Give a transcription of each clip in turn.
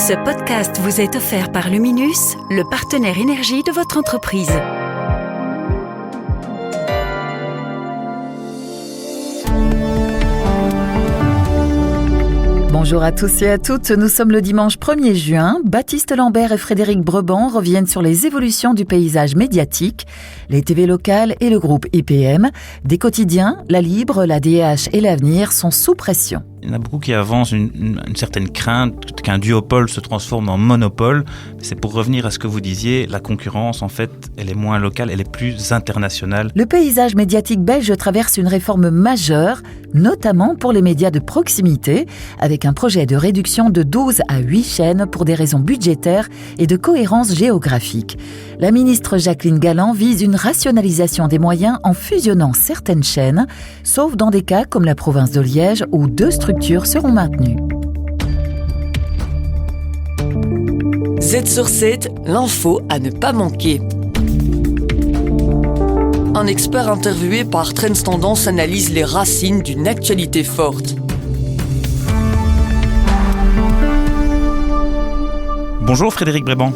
Ce podcast vous est offert par Luminus, le partenaire énergie de votre entreprise. Bonjour à tous et à toutes, nous sommes le dimanche 1er juin. Baptiste Lambert et Frédéric Brebant reviennent sur les évolutions du paysage médiatique, les TV locales et le groupe IPM. Des quotidiens, La Libre, la DH et l'Avenir sont sous pression. Il y en a beaucoup qui avancent une certaine crainte qu'un duopole se transforme en monopole. C'est pour revenir à ce que vous disiez, la concurrence, en fait, elle est moins locale, elle est plus internationale. Le paysage médiatique belge traverse une réforme majeure, notamment pour les médias de proximité, avec un projet de réduction de 12 à 8 chaînes pour des raisons budgétaires et de cohérence géographique. La ministre Jacqueline Galland vise une rationalisation des moyens en fusionnant certaines chaînes, sauf dans des cas comme la province de Liège où 2 structures seront maintenues. Z sur 7, l'info à ne pas manquer. Un expert interviewé par Trends Tendance analyse les racines d'une actualité forte. Bonjour Frédéric Brebant.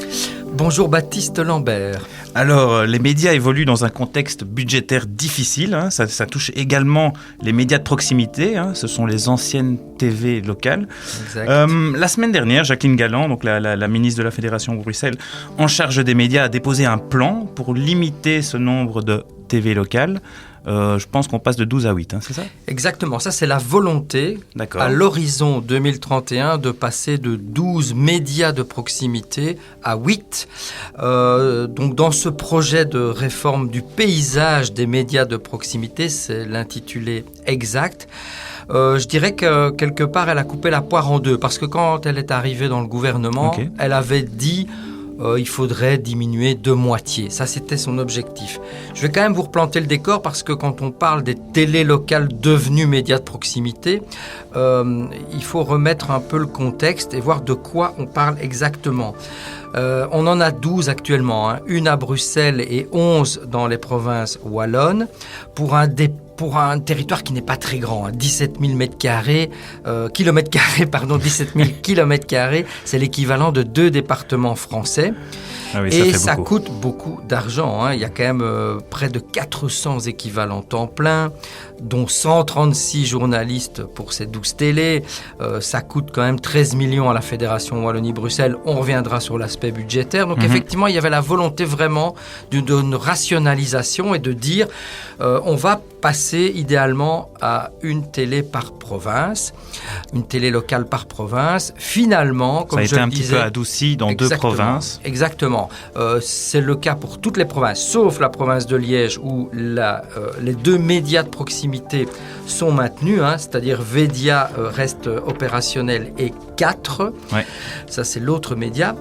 Bonjour Baptiste Lambert. Alors, les médias évoluent dans un contexte budgétaire difficile. Ça touche également les médias de proximité. Ce sont les anciennes TV locales. La semaine dernière, Jacqueline Galland, donc la ministre de la Fédération de Bruxelles, en charge des médias, a déposé un plan pour limiter ce nombre de TV locales. Je pense qu'on passe de 12 à 8, c'est ça ? Exactement, ça c'est la volonté à l'horizon 2031 de passer de 12 médias de proximité à 8. Donc dans ce projet de réforme du paysage des médias de proximité, c'est l'intitulé exact. Je dirais que quelque part elle a coupé la poire en deux parce que quand elle est arrivée dans le gouvernement, elle avait dit il faudrait diminuer de moitié. Ça, c'était son objectif. Je vais quand même vous replanter le décor parce que quand on parle des télés locales devenues médias de proximité, il faut remettre un peu le contexte et voir de quoi on parle exactement. On en a 12 actuellement, une à Bruxelles et 11 dans les provinces wallonnes, pour un territoire qui n'est pas très grand, 17 000 17 000 kilomètres carrés, c'est l'équivalent de 2 départements français. Ah oui, et ça coûte beaucoup d'argent. Il y a quand même près de 400 équivalents temps plein, dont 136 journalistes pour ces 12 télés. Ça coûte quand même 13 millions à la Fédération Wallonie-Bruxelles. On reviendra sur l'aspect budgétaire. Donc effectivement, il y avait la volonté vraiment d'une rationalisation et de dire on va passer idéalement à une télé par province, une télé locale par province. Finalement, comme je le disais... Ça a été un petit peu adouci dans 2 provinces. Exactement. C'est le cas pour toutes les provinces, sauf la province de Liège où les 2 médias de proximité sont maintenus, c'est-à-dire Védia reste opérationnel et 4. Ouais. Ça, c'est l'autre média.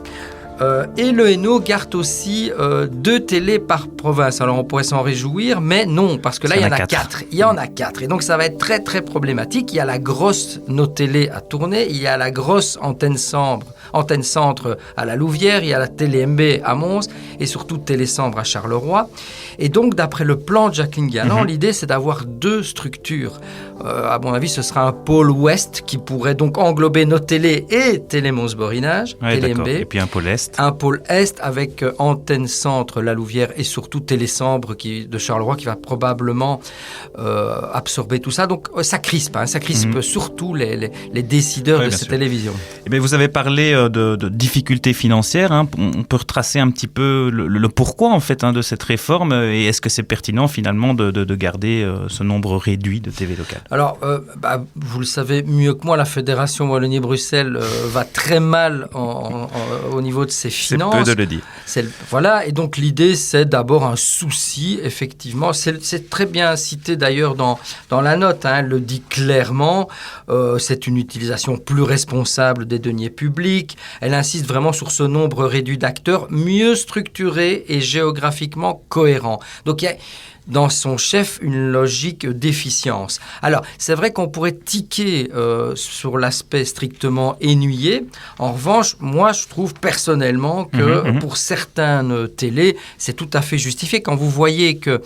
Et le Hainaut garde aussi 2 télés par province. Alors on pourrait s'en réjouir, mais non, parce que là il y en a 4. Il y en a 4. Et donc ça va être très très problématique. Il y a la grosse NoTélé à tourner, il y a la grosse antenne centre à la Louvière, il y a la Télé MB à Mons et surtout Télécentre à Charleroi. Et donc d'après le plan de Jacqueline Galland, l'idée c'est d'avoir 2 structures. À mon avis, ce sera un pôle ouest qui pourrait donc englober NoTélé et Télé Mons-Borinage, Télé MB. Et puis un pôle est. Un pôle est avec antenne centre La Louvière et surtout Télécentre de Charleroi qui va probablement absorber tout ça. Donc ça crispe, surtout les décideurs de ces télévisions. Eh bien, vous avez parlé de difficultés financières. On peut retracer un petit peu le pourquoi en fait de cette réforme et est-ce que c'est pertinent finalement de garder ce nombre réduit de TV locales ? Alors, vous le savez mieux que moi, la Fédération Wallonie-Bruxelles va très mal au niveau de ses finances. C'est peu de le dire. Voilà, et donc l'idée, c'est d'abord un souci, effectivement. C'est très bien cité d'ailleurs dans la note, elle le dit clairement. C'est une utilisation plus responsable des deniers publics. Elle insiste vraiment sur ce nombre réduit d'acteurs, mieux structurés et géographiquement cohérents. Donc, il y a dans son chef une logique d'efficience. Alors, c'est vrai qu'on pourrait tiquer sur l'aspect strictement ennuyé. En revanche, moi, je trouve personnellement que pour certaines télés, c'est tout à fait justifié. Quand vous voyez que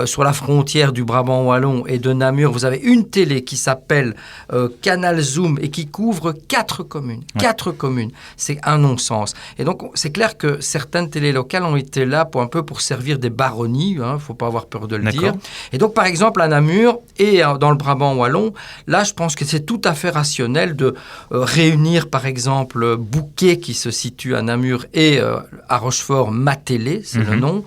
sur la frontière du Brabant wallon et de Namur, vous avez une télé qui s'appelle Canal Zoom et qui couvre 4 communes. une. C'est un non-sens. Et donc, c'est clair que certaines télés locales ont été là pour servir des baronnies, hein, faut pas avoir peur de le dire. Et donc, par exemple, à Namur et dans le Brabant wallon, là, je pense que c'est tout à fait rationnel de réunir, par exemple, Bouquet, qui se situe à Namur, et à Rochefort, Ma Télé, c'est le nom,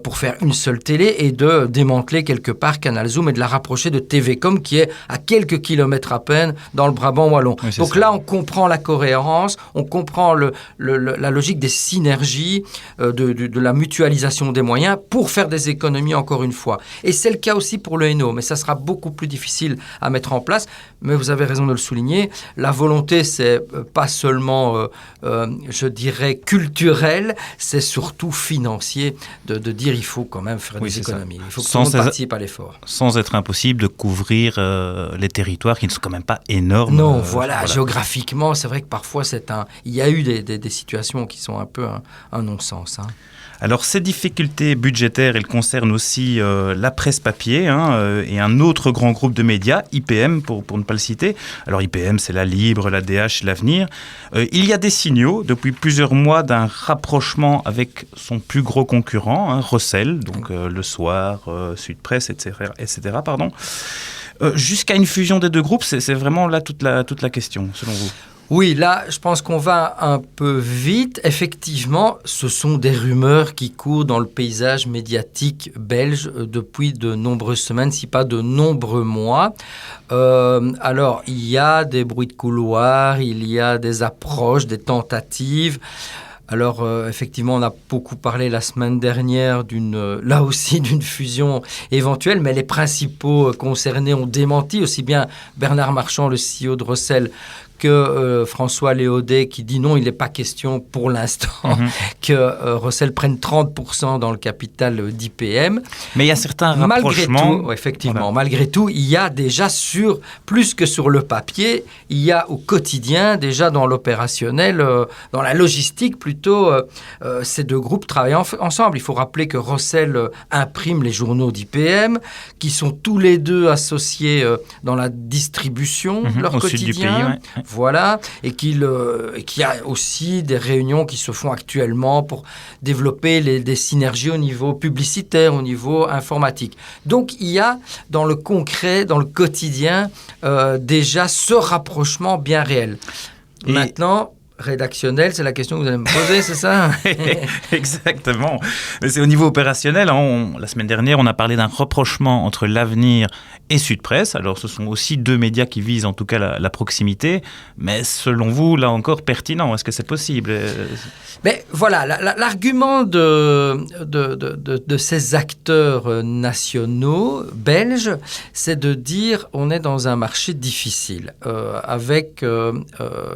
pour faire une seule télé et de démanteler quelque part Canal Zoom et de la rapprocher de TVcom, qui est à quelques kilomètres à peine dans le Brabant wallon. Oui, donc là, on comprend la cohérence, on comprend la logique des synergies, de la mutualisation des moyens pour faire des économies, encore une fois. Et c'est le cas aussi pour le Hainaut, mais ça sera beaucoup plus difficile à mettre en place. Mais vous avez raison de le souligner, la volonté, c'est pas seulement, je dirais, culturel, c'est surtout financier, de dire il faut quand même faire des économies. Il faut que tout le monde participe à l'effort. Sans être impossible de couvrir les territoires qui ne sont quand même pas énormes. Non, voilà. Géographiquement, c'est vrai que parfois, il y a eu des situations qui sont un peu un non-sens. Hein. Alors, ces difficultés budgétaires, elles concernent aussi la presse papier et un autre grand groupe de médias, IPM, pour ne pas le citer. Alors, IPM, c'est la Libre, la DH, l'Avenir. Il y a des signaux, depuis plusieurs mois, d'un rapprochement avec son plus gros concurrent, Rossel, donc Le Soir, Sud Presse, etc. Jusqu'à une fusion des deux groupes, c'est vraiment là toute la question, selon vous? Oui, là, je pense qu'on va un peu vite. Effectivement, ce sont des rumeurs qui courent dans le paysage médiatique belge depuis de nombreuses semaines, si pas de nombreux mois. Alors, il y a des bruits de couloir, il y a des approches, des tentatives. Alors, effectivement, on a beaucoup parlé la semaine dernière là aussi d'une fusion éventuelle, mais les principaux concernés ont démenti, aussi bien Bernard Marchand, le CEO de Rossel, que François Léaudet, qui dit non, il n'est pas question pour l'instant que Rossel prenne 30% dans le capital d'IPM. Mais il y a certains rapprochements. Malgré tout, il y a déjà plus que sur le papier, il y a au quotidien, déjà dans l'opérationnel, dans la logistique plutôt, ces deux groupes travaillent ensemble. Il faut rappeler que Rossel imprime les journaux d'IPM, qui sont tous les deux associés dans la distribution de leur quotidien. Sud du pays, ouais. Voilà, et qu'il y a aussi des réunions qui se font actuellement pour développer des synergies au niveau publicitaire, au niveau informatique. Donc, il y a dans le concret, dans le quotidien, déjà ce rapprochement bien réel. Maintenant, rédactionnel, c'est la question que vous allez me poser, c'est ça? Exactement. Mais c'est au niveau opérationnel. La semaine dernière, on a parlé d'un rapprochement entre l'Avenir et Sud Presse. Alors, ce sont aussi deux médias qui visent en tout cas la proximité. Mais selon vous, là encore, pertinent. Est-ce que c'est possible? Mais voilà, l'argument de ces acteurs nationaux belges, c'est de dire on est dans un marché difficile avec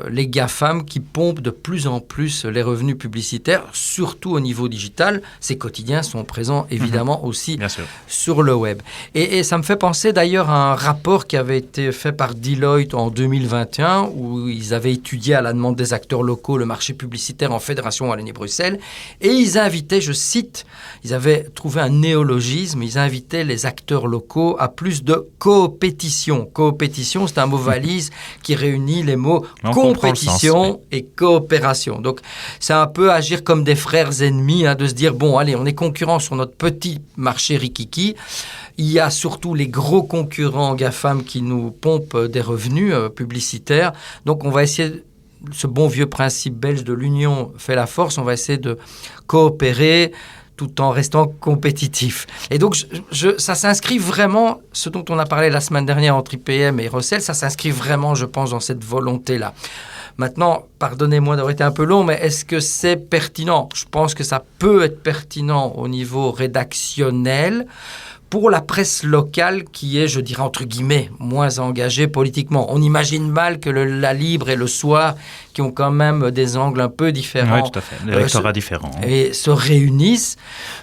les GAFAM qui pompent de plus en plus les revenus publicitaires, surtout au niveau digital. Ces quotidiens sont présents évidemment aussi sur le web. Et ça me fait penser d'ailleurs à un rapport qui avait été fait par Deloitte en 2021 où ils avaient étudié à la demande des acteurs locaux le marché publicitaire en Fédération Wallonie-Bruxelles et ils invitaient, je cite, ils avaient trouvé un néologisme, ils invitaient les acteurs locaux à plus de coopétition. Coopétition, c'est un mot valise qui réunit les mots compétition et coopération. Donc, c'est un peu agir comme des frères ennemis, de se dire, bon, allez, on est concurrents sur notre petit marché rikiki. Il y a surtout les gros concurrents GAFAM qui nous pompent des revenus publicitaires. Donc, on va essayer, ce bon vieux principe belge de l'union fait la force, on va essayer de coopérer tout en restant compétitif. Et donc, ça s'inscrit vraiment, ce dont on a parlé la semaine dernière entre IPM et Rossel, ça s'inscrit vraiment, je pense, dans cette volonté-là. Maintenant, pardonnez-moi d'avoir été un peu long, mais est-ce que c'est pertinent? Je pense que ça peut être pertinent au niveau rédactionnel pour la presse locale qui est, je dirais, entre guillemets, moins engagée politiquement. On imagine mal que la Libre et le Soir, qui ont quand même des angles un peu différents. Oui, tout à fait. Des lectorats différents. Et se réunissent.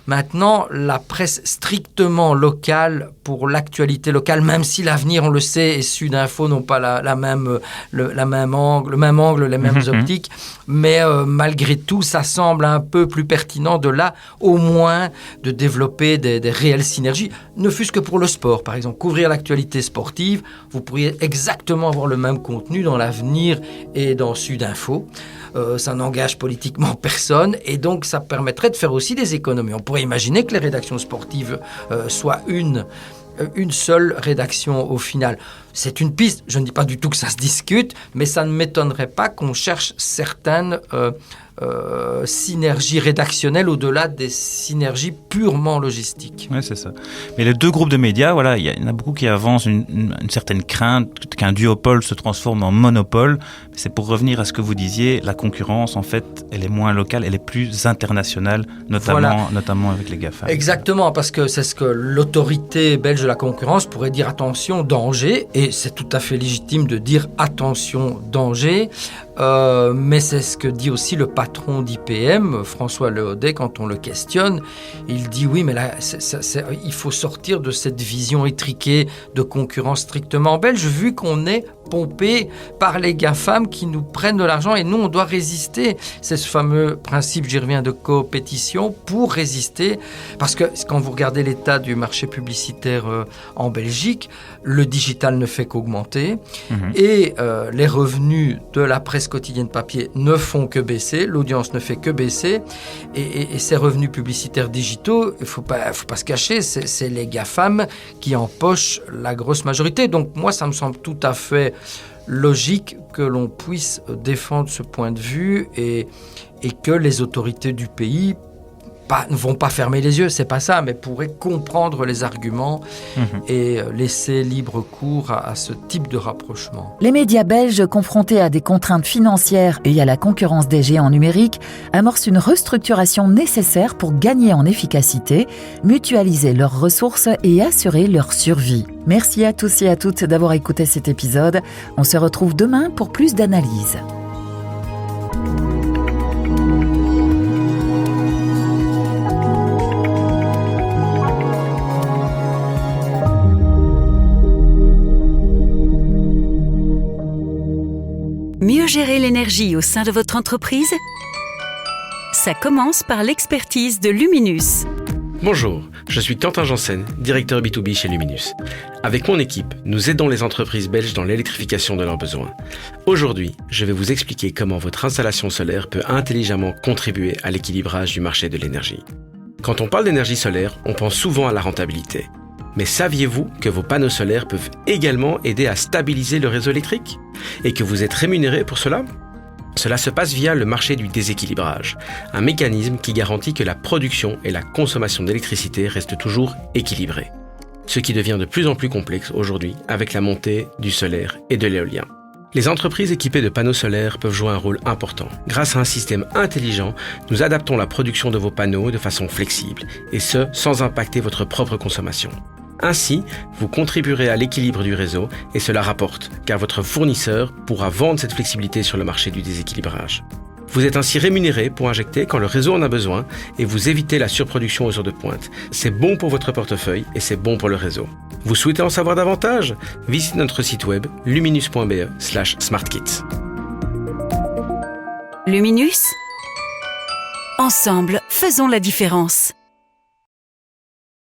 Maintenant, la presse strictement locale, pour l'actualité locale, même si l'Avenir, on le sait, et Sud Info n'ont pas le même angle, les mêmes optiques, mais malgré tout, ça semble un peu plus pertinent de là, au moins, de développer des réelles synergies, ne fût-ce que pour le sport. Par exemple, couvrir l'actualité sportive, vous pourriez exactement avoir le même contenu dans l'Avenir et dans Sud d'infos. Ça n'engage politiquement personne et donc ça permettrait de faire aussi des économies. On pourrait imaginer que les rédactions sportives soient une seule rédaction au final. C'est une piste, je ne dis pas du tout que ça se discute, mais ça ne m'étonnerait pas qu'on cherche certaines synergies rédactionnelles au-delà des synergies purement logistiques. Oui, c'est ça. Mais les deux groupes de médias, voilà, il y en a beaucoup qui avancent une certaine crainte qu'un duopole se transforme en monopole. C'est pour revenir à ce que vous disiez, la concurrence, en fait, elle est moins locale, elle est plus internationale, notamment avec les GAFA. Exactement, parce que c'est ce que l'autorité belge de la concurrence pourrait dire attention, danger, et c'est tout à fait légitime de dire attention, danger, mais c'est ce que dit aussi le patron d'IPM, François Leaudet, quand on le questionne. Il dit oui, mais là, il faut sortir de cette vision étriquée de concurrence strictement belge, vu qu'on est pompé par les GAFAM qui nous prennent de l'argent et nous, on doit résister. C'est ce fameux principe, j'y reviens, de coopétition pour résister. Parce que quand vous regardez l'état du marché publicitaire en Belgique, le digital ne fait qu'augmenter et les revenus de la presse quotidienne papier ne font que baisser, l'audience ne fait que baisser et ces revenus publicitaires digitaux, il ne faut pas se cacher, c'est les GAFAM qui empochent la grosse majorité. Donc moi, ça me semble tout à fait logique que l'on puisse défendre ce point de vue et que les autorités du pays ne vont pas fermer les yeux, c'est pas ça, mais pourraient comprendre les arguments et laisser libre cours à ce type de rapprochement. Les médias belges, confrontés à des contraintes financières et à la concurrence des géants numériques, amorcent une restructuration nécessaire pour gagner en efficacité, mutualiser leurs ressources et assurer leur survie. Merci à tous et à toutes d'avoir écouté cet épisode. On se retrouve demain pour plus d'analyses. Mieux gérer l'énergie au sein de votre entreprise ? Ça commence par l'expertise de Luminus. Bonjour, je suis Quentin Janssen, directeur B2B chez Luminus. Avec mon équipe, nous aidons les entreprises belges dans l'électrification de leurs besoins. Aujourd'hui, je vais vous expliquer comment votre installation solaire peut intelligemment contribuer à l'équilibrage du marché de l'énergie. Quand on parle d'énergie solaire, on pense souvent à la rentabilité. Mais saviez-vous que vos panneaux solaires peuvent également aider à stabiliser le réseau électrique ? Et que vous êtes rémunéré pour cela ? Cela se passe via le marché du déséquilibrage, un mécanisme qui garantit que la production et la consommation d'électricité restent toujours équilibrées. Ce qui devient de plus en plus complexe aujourd'hui avec la montée du solaire et de l'éolien. Les entreprises équipées de panneaux solaires peuvent jouer un rôle important. Grâce à un système intelligent, nous adaptons la production de vos panneaux de façon flexible, et ce, sans impacter votre propre consommation. Ainsi, vous contribuerez à l'équilibre du réseau et cela rapporte, car votre fournisseur pourra vendre cette flexibilité sur le marché du déséquilibrage. Vous êtes ainsi rémunéré pour injecter quand le réseau en a besoin et vous évitez la surproduction aux heures de pointe. C'est bon pour votre portefeuille et c'est bon pour le réseau. Vous souhaitez en savoir davantage ? Visitez notre site web luminus.be/smartkits. Luminus ? Ensemble, faisons la différence.